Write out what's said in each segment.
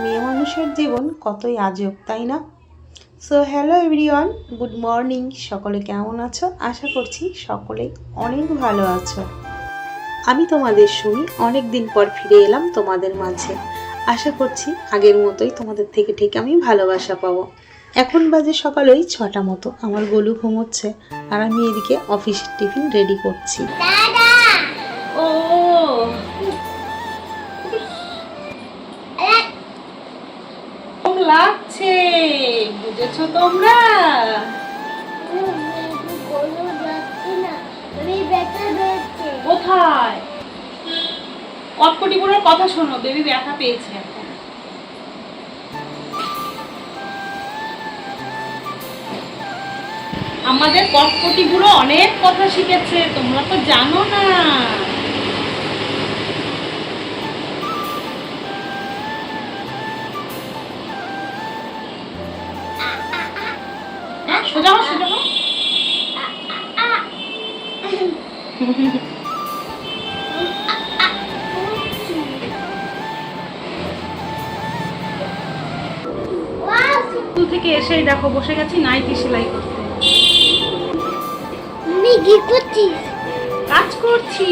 মেয়ে মানুষের জীবন কতই আজব, তাই না? So hello everyone, good morning. সকলে কেমন আছো? আশা করছি সকলেই অনেক ভালো আছো। আমি তোমাদের শুনি অনেক দিন পর ফিরে এলাম তোমাদের মাঝে। আশা করছি আগের মতোই তোমাদের থেকে ঠিক আমি ভালোবাসা পাবো। এখন বাজে সকাল ওই 6টা মতো। আমার গোলু ঘুমোচ্ছে আর আমি এদিকে অফিসের টিফিন রেডি করছি। ও লাগছে, বুঝেছো তোমরা? কোথায়? কটকটিগুলোর কথা শোনো, বেবি ব্যথা পেয়েছে এখন। আমাদের কটকটিগুলো অনেক কথা শিখেছে, তোমরা তো জানো না। সোজা হও, সোজা হও। স্কুল থেকে এসেই দেখো বসে গেছি নাইটি সেলাই করতে। তুমি কি করছিস? কাজ করছি।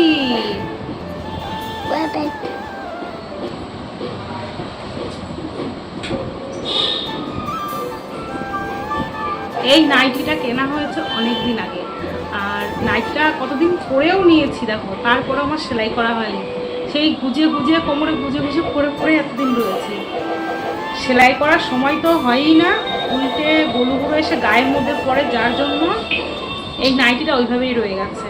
এই নাইটিটা কেনা হয়েছে অনেক দিন আগে, আর নাইটিটা কতদিন পরেও নিয়েছি দেখো, তারপরে আমার সেলাই করা হয়নি। সেই গুজে গুজে কোমরে গুজে গুজে পরে পরে এতদিন রয়েছে। সেলাই করার সময় তো হয়ই না, উল্টে গলুগুলো এসে গায়ের মধ্যে পড়ে, যার জন্য এই নাইটিটা ওইভাবেই রয়ে গেছে।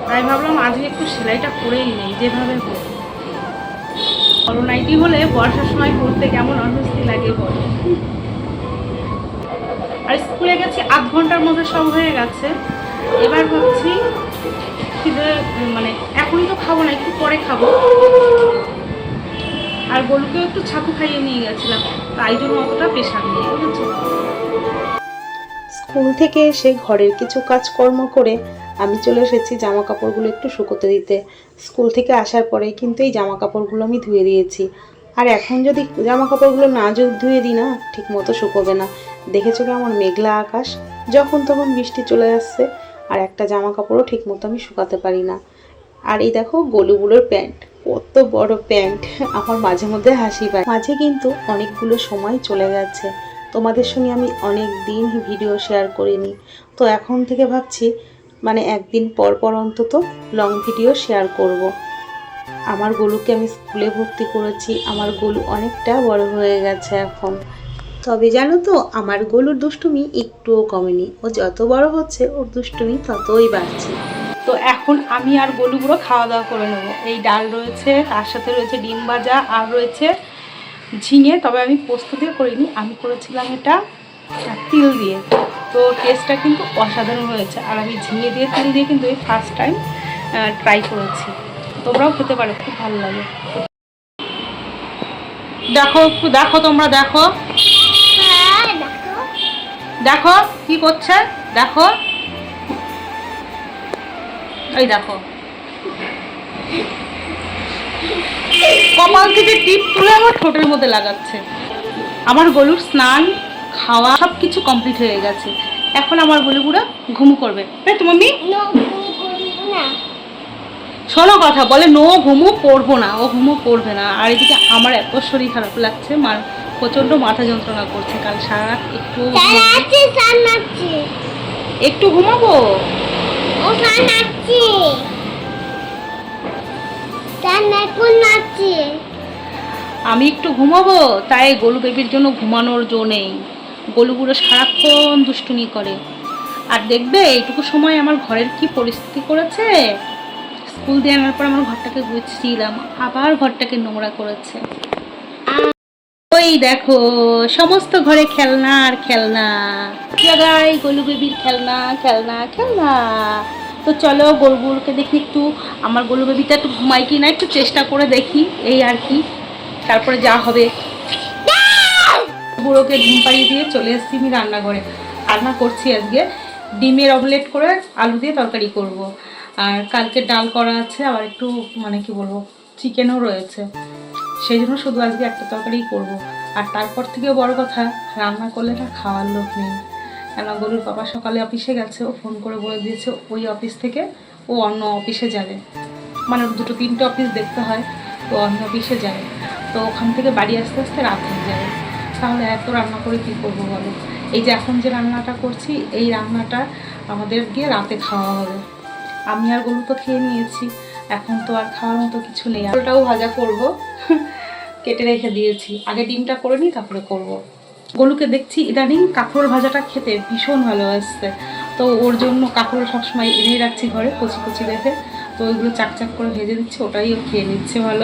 তাই ভাবলাম আজকে একটু সেলাইটা করেই নেই, যেভাবে হোক। বড় নাইটি হলে বর্ষার সময় পরতে কেমন অস্বস্তি লাগে বলো। আর স্কুলে গেছি আধ ঘন্টার মধ্যে সব হয়ে গেছে। এবার ভাবছি মানে এখনই তো খাবো না, একটু পরে খাবো। আর গলুকেও একটু ছাতু খাইয়ে নিয়ে গেছিলাম, তাই জন্য অতটা প্রেশার নেই। স্কুল থেকে এসে ঘরের কিছু কাজকর্ম করে আমি চলে এসেছি জামা কাপড়গুলো একটু শুকোতে দিতে। স্কুল থেকে আসার পরে কিন্তু এই জামা কাপড়গুলো আমি ধুয়ে দিয়েছি। আর এখন যদি জামা কাপড়গুলো না ধুয়ে দিই না, ঠিক মতো শুকোবে না। দেখেছো কি আমার মেঘলা আকাশ, যখন তখন বৃষ্টি চলে আসছে, আর একটা জামা কাপড়ও ঠিক মতো আমি শুকাতে পারি না। আর এই দেখো গলুগুলোর প্যান্ট, কত বড় প্যান্ট, আমার মাঝে মধ্যে হাসি পায়। মাঝে কিন্তু অনেকগুলো সময় চলে গেছে, তোমাদের সঙ্গে আমি অনেক দিন ভিডিও শেয়ার করিনি। তো এখন থেকে ভাবছি মানে একদিন পর পর অন্তত লং ভিডিও শেয়ার করব। আমার গলুকে আমি স্কুলে ভর্তি করেছি, আমার গলু অনেকটা বড় হয়ে গেছে এখন। তবে জানো তো, আমার গলুর দুষ্টুমি একটুও কমেনি। ও যত বড় হচ্ছে ওর দুষ্টুমি ততই বাড়ছে। তো এখন আমি আর গলুগুলো খাওয়া দাওয়া করে নেব। এই ডাল রয়েছে, তার সাথে রয়েছে ডিম ভাজা, আর রয়েছে ঝিঙে। তবে আমি পোস্ত দিয়ে করিনি, আমি করেছিলাম এটা তিল দিয়ে। তো টেস্টটা কিন্তু অসাধারণ হয়েছে। আর আমি ঝিঙে দিয়ে তিল দিয়ে কিন্তু এই ফার্স্ট টাইম ট্রাই করেছি। তোমরাও খেতে পারো, খুব ভালো লাগে। দেখো একটু দেখো, তোমরা দেখো, দেখো কি করছে, দেখো এই দেখো কপাল থেকে টিপ তুলে আমার ঠোঁটের মধ্যে লাগাচ্ছে। আমার গলুর স্নান খাওয়া সব কিছু কমপ্লিট হয়ে গেছে। এখন আমার গলুগুলো ঘুম করবে, তাই তো মাম্মি? শোনো কথা, বলে নো ঘুমু করবো না, ও ঘুমু করবে না। আর এদিকে আমার এত শরীর খারাপ লাগছে, প্রচন্ড মাথা যন্ত্রণা করছে। কাল সারা রাত একটু ঘুমাবো। আমি একটু ঘুমাবো, তাই গলু বেবির জন্য ঘুমানোর জো নেই। গলুগুলো সারাক্ষণ দুষ্টুমি করে। আর দেখবে এইটুকু সময় আমার ঘরের কি পরিস্থিতি করেছে। স্কুল দিয়ে আনার পর আমার ঘরটাকে গুছিয়েছিলাম, আবার ঘরটাকে নোংরা করেছে। ওই দেখো সমস্ত ঘরে খেলনা আর খেলনা, জায়গায় গলু বেবির খেলনা খেলনা খেলনা। তো চলো গরুগুলোকে দেখি একটু, আমার গলু বেবিটা একটু ঘুমাই কি না একটু চেষ্টা করে দেখি, এই আর কি। তারপরে যা হবে। বুড়োকে ঘুম পাড়িয়ে দিয়ে চলে এসেছি আমি রান্নাঘরে। রান্না করছি আজকে ডিমের অমলেট করে আলু দিয়ে তরকারি করব। আর কালকে ডাল করা আছে, আবার একটু মানে কি বলবো চিকেনও রয়েছে। সেই জন্য শুধু আজকে একটা তরকারিই করবো। আর তারপর থেকেও বড় কথা, রান্না করলে না খাওয়ার লোক নেই। কেন গরুর বাবা সকালে অফিসে গেছে, ও ফোন করে বলে দিয়েছে ওই অফিস থেকে ও অন্য অফিসে যাবে, মানে 2-3টে অফিস দেখতে হয়, তো অন্য অফিসে যাবে। তো ওখান থেকে বাড়ি আসতে আসতে রাত হয়ে যাবে। তাহলে এত রান্না করে কী করবো বলো? এই যে এখন যে রান্নাটা করছি, এই রান্নাটা আমাদের গিয়ে রাতে খাওয়া হবে। আমি আর গরু তো খেয়ে নিয়েছি, এখন তো আর খাওয়ার মতো কিছু নেই। ওটাও ভাজা করব, কেটে রেখে দিয়েছি। আগে ডিমটা করে নিই, তারপরে করব। গলুকে দেখছি ইদানিং কাঁকরোল ভাজাটা খেতে ভীষণ ভালোবাসছে, তো ওর জন্য কাঁকরোল সবসময় এনেই রাখছি ঘরে কচি কচি দেখে। তো ওইগুলো চাকচাক করে ভেজে দিচ্ছি, ওটাই ও খেয়ে নিচ্ছে ভালো।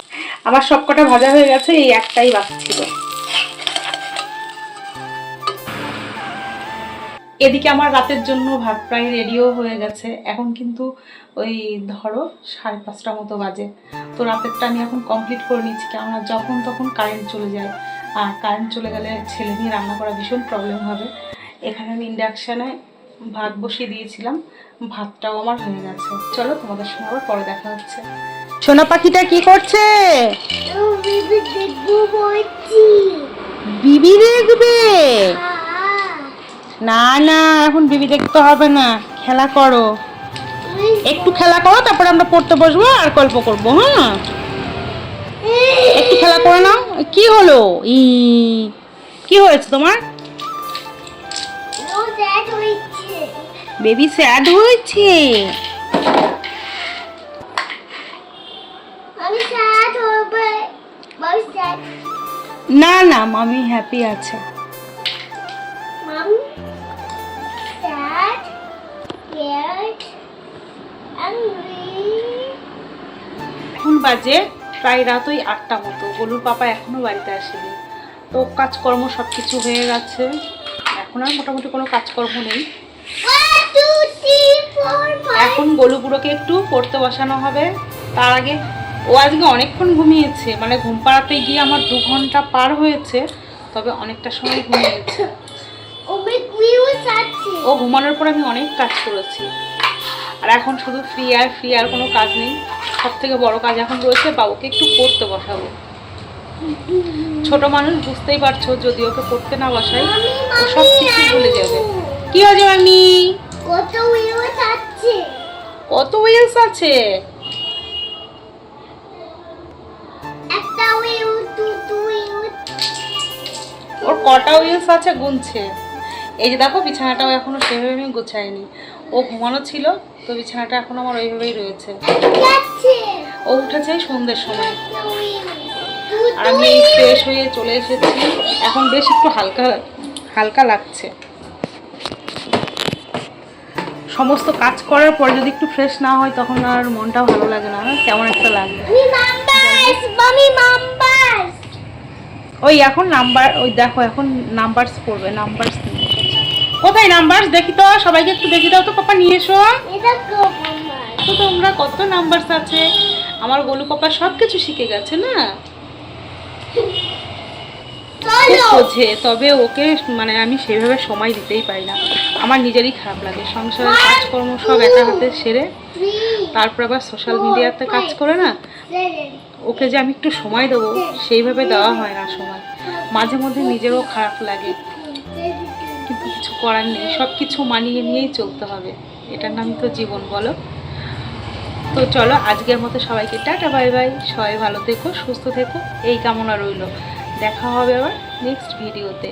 আমার সবকটা ভাজা হয়ে গেছে, এই একটাই বাকি ছিল। এদিকে আমার রাতের জন্য ভাত প্রায় রেডিও হয়ে গেছে। এখন কিন্তু ওই ধরো 5:30 মতো বাজে। তো রাতেরটা আমি এখন কমপ্লিট করে নিচ্ছি, কেননা যখন তখন কারেন্ট চলে যায়, আর কারেন্ট চলে গেলে ছেলে নিয়ে রান্না করা ভীষণ প্রবলেম হবে। এখানে আমি ইন্ডাকশানে ভাত বসিয়ে দিয়েছিলাম, ভাতটাও আমার হয়ে গেছে। চলো তোমাদের সঙ্গে আবার পরে দেখা হচ্ছে। সোনা পাখিটা কি করছে? বিবি দেখবে? না না, এখন বিবি দেখতে হবে না, খেলা করো, একটু খেলা করো, তারপরে আমরা পড়তে বসবো আর গল্প করবো। হ্যাঁ, একটু খেলা করে নাও। কি হলো? কি হয়েছে তোমার? বেবি স্যাড হয়েছে? না না, মামি হ্যাপি আছে। এখন বাজে প্রায় রাত ওই 8টা মতো। গলুর পাপা এখনো বাড়িতে আসেনি, তো কাজকর্ম সব কিছু হয়ে গেছে। এখন আর মোটামুটি কোনো কাজকর্ম নেই। এখন গলুগুলোকে একটু পড়তে বসানো হবে। তার আগে ও আজকে অনেকক্ষণ ঘুমিয়েছে, মানে ঘুম পাড়াতে গিয়ে আমার 2 ঘন্টা পার হয়েছে, তবে অনেকটা সময় ঘুমিয়েছে। ও ঘুমানোর পর আমি অনেক কাজ করেছি, আর এখন শুধু ফ্রি আর কোনো কাজ নেই। সব থেকে বড় কাজ এখন রয়েছে বাবুকে একটু পড়তে বসাবো। ছোট মানুষ, বুঝতেই পারছো, যদি ওকে পড়তে না বসাই ও সব কিছু ভুলে যাবে। কি হয়েছে মামি? কত হুইলস আছে? ওর কটা হুইলস আছে গুনছে। এই যে দেখো, বিছানাটাও এখনো সেভাবে আমি গোছাইনি। ও ঘুমানো ছিল, তো বিছানাটা এখন আমার ওইভাবেই রয়েছে। ও উঠেছে সন্ধ্যের সময়, আর আমি ফ্রেশ হয়ে চলে এসেছি। এখন বেশ একটু হালকা হালকা লাগছে। সমস্ত কাজ করার পর যদি একটু ফ্রেশ না হয়, তখন আর মনটাও ভালো লাগে না, কেমন একটা লাগে। ওই এখন নাম্বার, ওই দেখো এখন নাম্বারস পড়বে। নাম্বারস কোথায়? নাম্বারস দেখি তো, সবাইকে একটু দেখি দাও তো। পাপা নিয়ে এসো। তো তোমরা কত নাম্বারস আছে? আমার গোলু পাপা সব কিছু শিখে গেছে না, বোঝে। তবে ওকে মানে আমি সেভাবে সময় দিতেই পারি না, আমার নিজেরই খারাপ লাগে। সংসারের কাজকর্ম সব একা হাতে সেরে তারপর আবার সোশ্যাল মিডিয়াতে কাজ করে না, ওকে যে আমি একটু সময় দেবো সেইভাবে দেওয়া হয় না সময়। মাঝে মধ্যে নিজেরও খারাপ লাগে, কিন্তু কিছু করার নেই, সব কিছু মানিয়ে নিয়েই চলতে হবে। এটার নাম তো জীবন, বলো। তো চলো, আজকের মতো সবাইকে টাটা বাই বাই। সবাই ভালো থেকো, সুস্থ থেকো, এই কামনা রইল। দেখা হবে আবার নেক্সট ভিডিওতে।